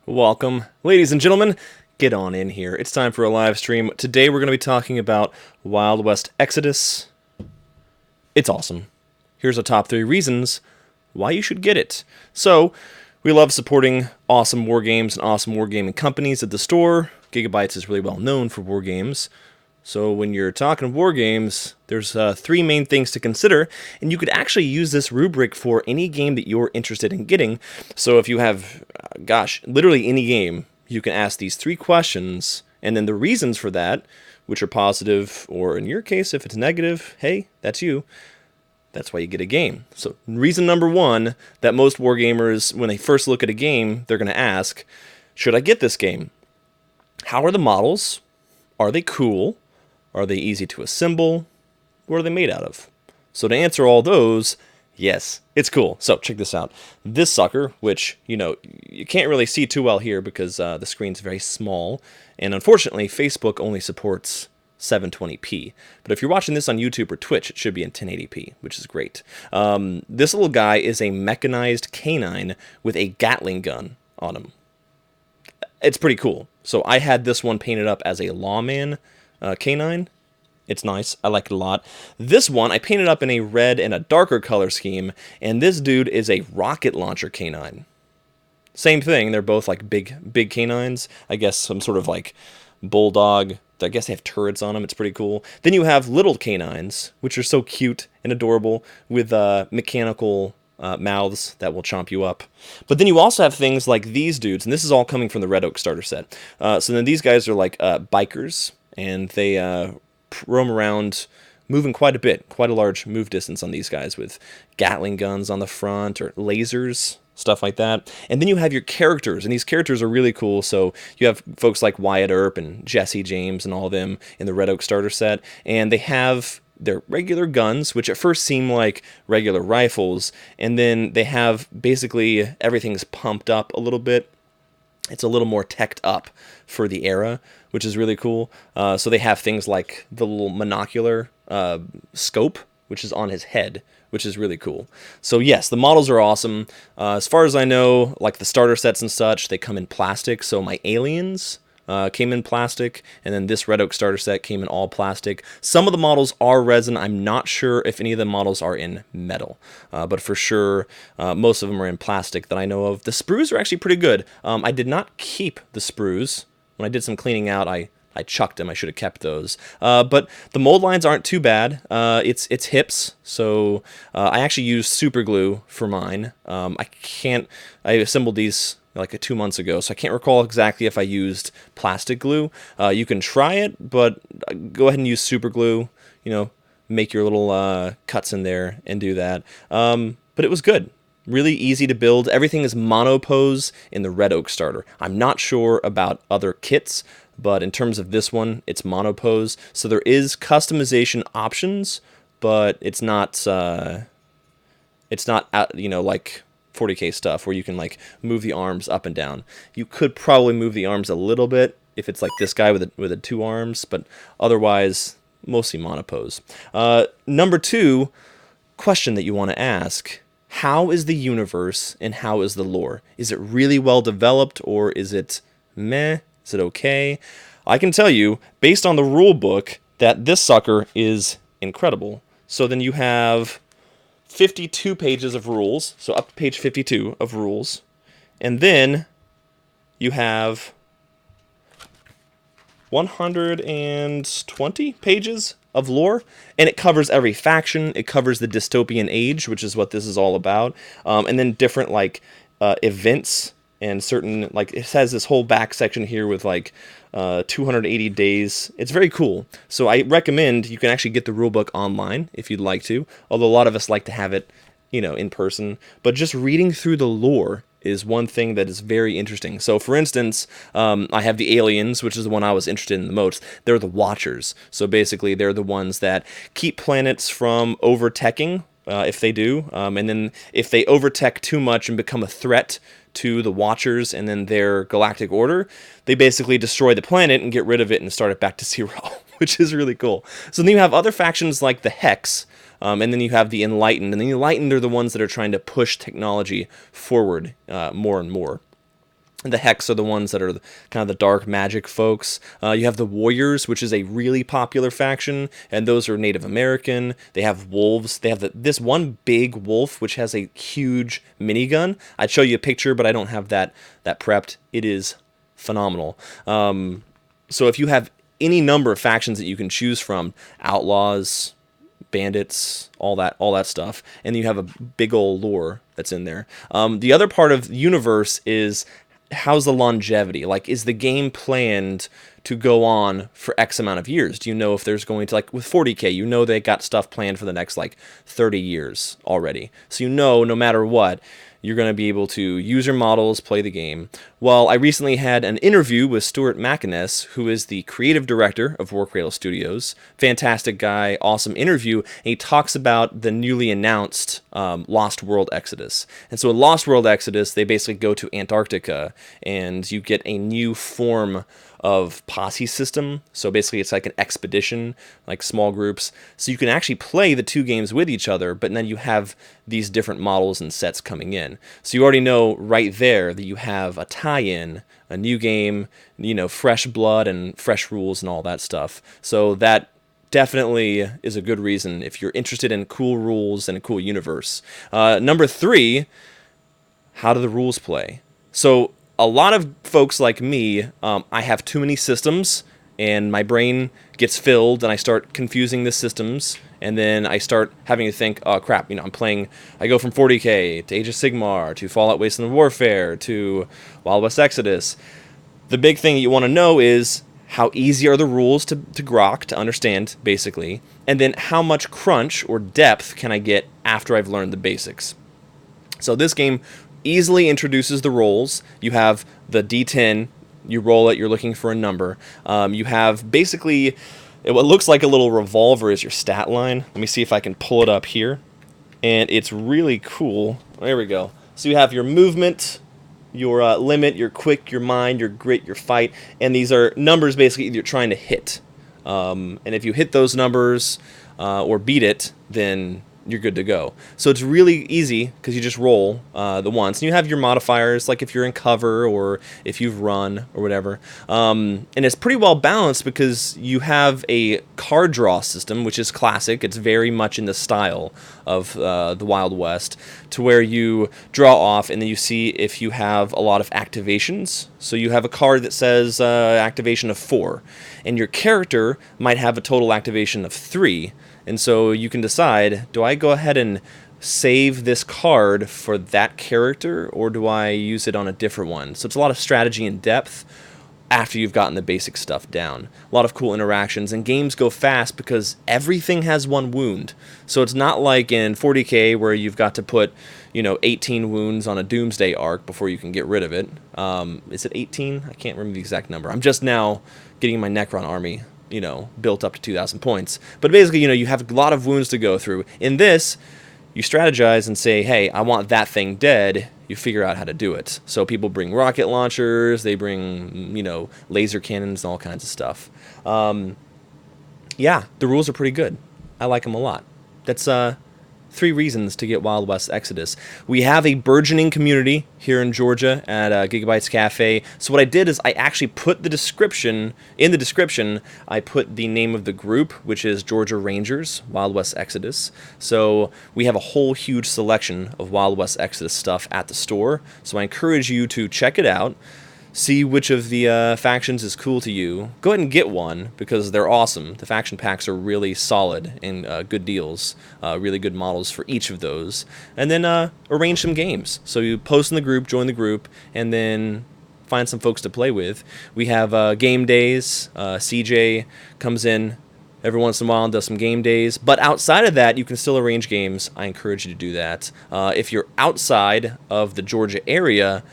Welcome, ladies and gentlemen. Get on in here. It's time for a live stream. Today we're going to be talking about Wild West Exodus. It's awesome. Here's the top 3 reasons why you should get it. So, we love supporting awesome war games and awesome wargaming companies at the store. Giga-Bites is really well known for war games. So when you're talking war games, there's 3 main things to consider, and you could actually use this rubric for any game that you're interested in getting. So if you have, literally any game, you can ask these 3 questions, and then the reasons for that, which are positive, or in your case, if it's negative, hey, that's you. That's why you get a game. So reason number 1 that most wargamers, when they first look at a game, they're going to ask, should I get this game? How are the models? Are they cool? Are they easy to assemble? What are they made out of? So to answer all those, yes, it's cool. So check this out. This sucker, which, you can't really see too well here because the screen's very small. And unfortunately, Facebook only supports 720p. But if you're watching this on YouTube or Twitch, it should be in 1080p, which is great. This little guy is a mechanized canine with a Gatling gun on him. It's pretty cool. So I had this one painted up as a lawman canine. It's nice. I like it a lot. This one I painted up in a red and a darker color scheme, and this dude is a rocket launcher canine. Same thing. They're both like big canines. I guess some sort of like bulldog. I guess they have turrets on them. It's pretty cool. Then you have little canines, which are so cute and adorable with mechanical mouths that will chomp you up. But then you also have things like these dudes, and this is all coming from the Red Oak starter set. So then these guys are like bikers, and they roam around moving quite a bit, quite a large move distance on these guys with Gatling guns on the front or lasers, stuff like that. And then you have your characters, and these characters are really cool. So you have folks like Wyatt Earp and Jesse James and all of them in the Red Oak starter set, and they have their regular guns, which at first seem like regular rifles, and then they have basically everything's pumped up a little bit. It's a little more teched up for the era, which is really cool. So they have things like the little monocular scope, which is on his head, which is really cool. So yes, the models are awesome. As far as I know, like the starter sets and such, they come in plastic. So my aliens came in plastic, and then this Red Oak starter set came in all plastic. Some of the models are resin. I'm not sure if any of the models are in metal, but for sure, most of them are in plastic that I know of. The sprues are actually pretty good. I did not keep the sprues. When I did some cleaning out, I chucked them. I should have kept those. But the mold lines aren't too bad. It's hips, so I actually used super glue for mine. I assembled these like 2 months ago, so I can't recall exactly if I used plastic glue. You can try it, but go ahead and use super glue. Make your little cuts in there and do that. But it was good. Really easy to build. Everything is monopose in the Red Oak starter. I'm not sure about other kits, but in terms of this one, it's monopose. So there is customization options, but it's not like 40K stuff where you can like move the arms up and down. You could probably move the arms a little bit if it's like this guy with the 2 arms, but otherwise mostly monopose. Number 2 question that you want to ask: how is the universe and how is the lore? Is it really well developed, or is it meh? Is it okay? I can tell you, based on the rule book, that this sucker is incredible. So then you have 52 pages of rules, so up to page 52 of rules, and then you have 120 pages of lore, and it covers every faction. It covers the dystopian age, which is what this is all about, and then different like events and certain, like, it has this whole back section here with like 280 days. It's very cool. So I recommend you can actually get the rulebook online if you'd like to, although a lot of us like to have it, in person. But just reading through the lore is one thing that is very interesting. So for instance, I have the aliens, which is the one I was interested in the most. They're the Watchers. So basically they're the ones that keep planets from overteching, if they do. And then if they overtech too much and become a threat to the Watchers and then their galactic order, they basically destroy the planet and get rid of it and start it back to zero, which is really cool. So then you have other factions like the Hex, and then you have the Enlightened, and the Enlightened are the ones that are trying to push technology forward more and more. The Hex are the ones that are kind of the dark magic folks. You have the Warriors, which is a really popular faction, and those are Native American. They have wolves. They have this one big wolf, which has a huge minigun. I'd show you a picture, but I don't have that prepped. It is phenomenal. So if you have any number of factions that you can choose from, outlaws, bandits, all that stuff, and you have a big old lore that's in there. The other part of the universe is, how's the longevity? Like, is the game planned to go on for X amount of years? Do you know if there's going to, like with 40K, you know they got stuff planned for the next like 30 years already. So you know no matter what, you're going to be able to use your models, play the game. Well, I recently had an interview with Stuart McInnes, who is the creative director of Warcradle Studios. Fantastic guy, awesome interview. And he talks about the newly announced Lost World Exodus. And so in Lost World Exodus, they basically go to Antarctica, and you get a new form of posse system. So basically it's like an expedition, like small groups. So you can actually play the two games with each other, but then you have these different models and sets coming in. So you already know right there that you have a tie-in, a new game, you know, fresh blood and fresh rules and all that stuff. So that definitely is a good reason if you're interested in cool rules and a cool universe. Number 3, how do the rules play? So a lot of folks like me, I have too many systems, and my brain gets filled, and I start confusing the systems, and then I start having to think, oh crap, you know, I go from 40K to Age of Sigmar to Fallout Wasteland Warfare to Wild West Exodus. The big thing you want to know is, how easy are the rules to grok, to understand, basically, and then how much crunch or depth can I get after I've learned the basics. So this game easily introduces the rolls. You have the D10, you roll it, you're looking for a number. You have basically what looks like a little revolver is your stat line. Let me see if I can pull it up here. And it's really cool. There we go. So you have your movement, your limit, your quick, your mind, your grit, your fight, and these are numbers basically you're trying to hit. And if you hit those numbers or beat it, then you're good to go. So it's really easy because you just roll the once. And you have your modifiers, like if you're in cover or if you've run or whatever. And it's pretty well balanced because you have a card draw system, which is classic. It's very much in the style of the Wild West, to where you draw off and then you see if you have a lot of activations. So you have a card that says activation of 4, and your character might have a total activation of 3. And so you can decide, do I go ahead and save this card for that character, or do I use it on a different one? So it's a lot of strategy and depth after you've gotten the basic stuff down. A lot of cool interactions, and games go fast because everything has one wound. So it's not like in 40K where you've got to put, 18 wounds on a Doomsday arc before you can get rid of it. Is it 18? I can't remember the exact number. I'm just now getting my Necron army built up to 2,000 points. But basically, you have a lot of wounds to go through. In this, you strategize and say, hey, I want that thing dead. You figure out how to do it. So people bring rocket launchers, they bring, laser cannons and all kinds of stuff. Yeah, the rules are pretty good. I like them a lot. That's 3 reasons to get Wild West Exodus. We have a burgeoning community here in Georgia at Giga-Bites Café. So what I did is I actually put in the description, I put the name of the group, which is Georgia Rangers, Wild West Exodus. So we have a whole huge selection of Wild West Exodus stuff at the store. So I encourage you to check it out. See which of the factions is cool to you. Go ahead and get one because they're awesome. The faction packs are really solid and good deals. Really good models for each of those. And then arrange some games. So you post in the group, join the group, and then find some folks to play with. We have game days. CJ comes in every once in a while and does some game days. But outside of that, you can still arrange games. I encourage you to do that. If you're outside of the Georgia area,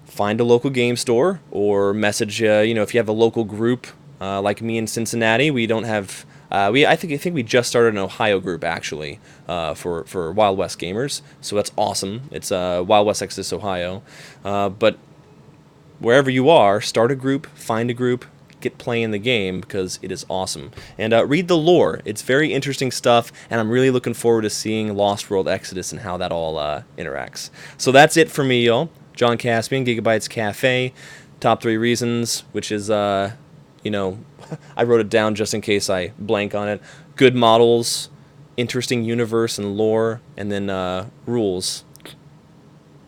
find a local game store or message, if you have a local group like me in Cincinnati. We don't have, I think we just started an Ohio group actually for Wild West gamers. So that's awesome. It's Wild West Exodus Ohio. But wherever you are, start a group, find a group, get playing the game because it is awesome. And read the lore. It's very interesting stuff, and I'm really looking forward to seeing Lost World Exodus and how that all interacts. So that's it for me, y'all. John Caspian, Giga-Bites Café. Top 3 reasons, which is, you know, I wrote it down just in case I blank on it. Good models, interesting universe and lore, and then rules.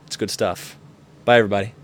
It's good stuff. Bye, everybody.